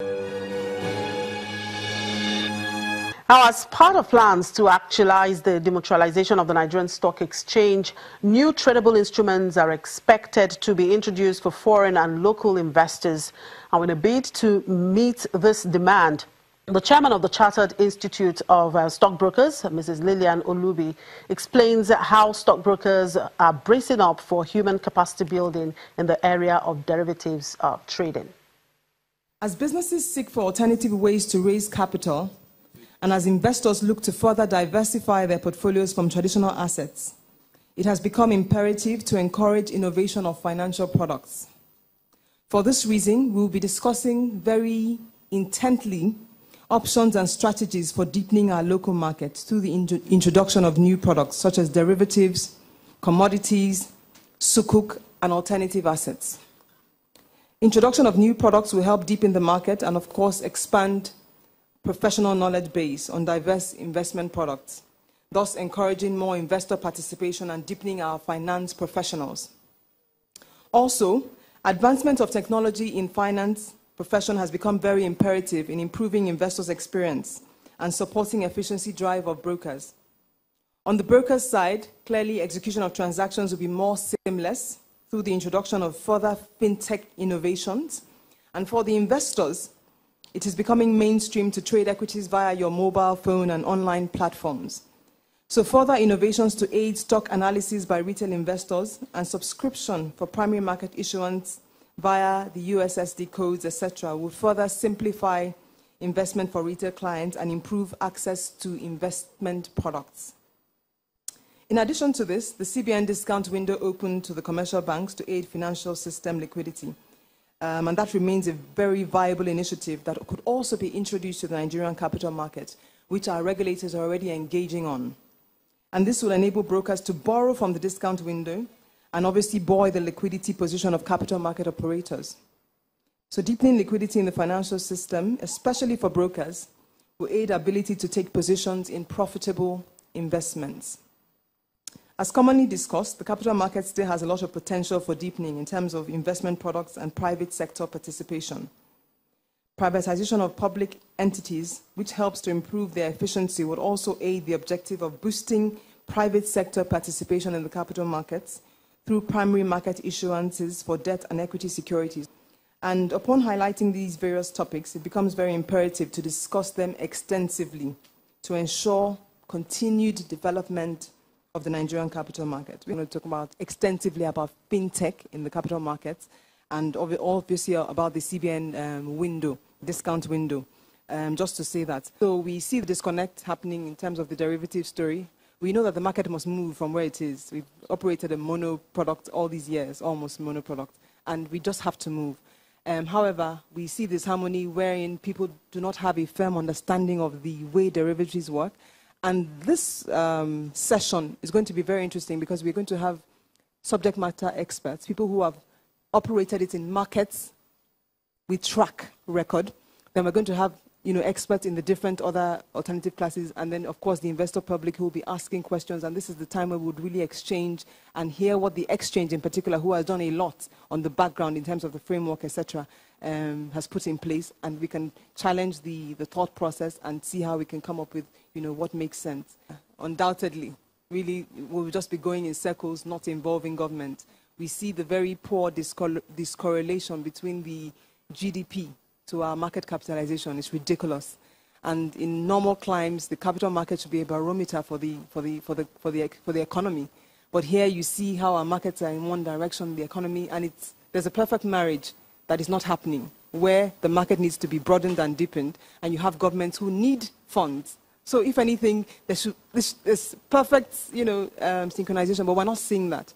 Now, as part of plans to actualize the demutualization of the Nigerian Stock Exchange, new tradable instruments are expected to be introduced for foreign and local investors. And in a bid to meet this demand, the chairman of the Chartered Institute of Stockbrokers, Mrs. Lillian Olubi, explains how stockbrokers are bracing up for human capacity building in the area of derivatives trading. As businesses seek for alternative ways to raise capital, and as investors look to further diversify their portfolios from traditional assets, it has become imperative to encourage innovation of financial products. For this reason, we will be discussing very intently options and strategies for deepening our local market through the introduction of new products such as derivatives, commodities, sukuk, and alternative assets. Introduction of new products will help deepen the market and, of course, expand professional knowledge base on diverse investment products, thus encouraging more investor participation and deepening our finance professionals. Also, advancement of technology in finance profession has become very imperative in improving investors' experience and supporting efficiency drive of brokers. On the brokers' side, clearly execution of transactions will be more seamless through the introduction of further fintech innovations. And for the investors, it is becoming mainstream to trade equities via your mobile phone and online platforms. So further innovations to aid stock analysis by retail investors and subscription for primary market issuance via the USSD codes, etc., will further simplify investment for retail clients and improve access to investment products. In addition to this, the CBN discount window opened to the commercial banks to aid financial system liquidity. And that remains a very viable initiative that could also be introduced to the Nigerian capital market, which our regulators are already engaging on. And this will enable brokers to borrow from the discount window and obviously buoy the liquidity position of capital market operators. So deepening liquidity in the financial system, especially for brokers, will aid ability to take positions in profitable investments. As commonly discussed, the capital market still has a lot of potential for deepening in terms of investment products and private sector participation. Privatization of public entities, which helps to improve their efficiency, would also aid the objective of boosting private sector participation in the capital markets through primary market issuances for debt and equity securities. And upon highlighting these various topics, it becomes very imperative to discuss them extensively to ensure continued development of the Nigerian capital market. We're going to talk about extensively about fintech in the capital markets and obviously about the CBN window, discount window, just to say that. So we see the disconnect happening in terms of the derivative story. We know that the market must move from where it is. We've operated a mono product all these years, almost mono product, and we just have to move. However, we see this harmony wherein people do not have a firm understanding of the way derivatives work. And this session is going to be very interesting because we're going to have subject matter experts, people who have operated it in markets with track record. Then we're going to have experts in the different other alternative classes, and then, of course, the investor public who will be asking questions. And this is the time where we would really exchange and hear what the exchange in particular, who has done a lot on the background in terms of the framework, etc., has put in place, and we can challenge the thought process and see how we can come up with what makes sense. Undoubtedly, really, we'll just be going in circles, not involving government. We see the very poor discorrelation between the GDP to our market capitalization. It's ridiculous. And in normal climes, the capital market should be a barometer for the economy. But here you see how our markets are in one direction, the economy, and there's a perfect marriage that is not happening, where the market needs to be broadened and deepened, and you have governments who need funds. So if anything, there's perfect synchronization, but we're not seeing that.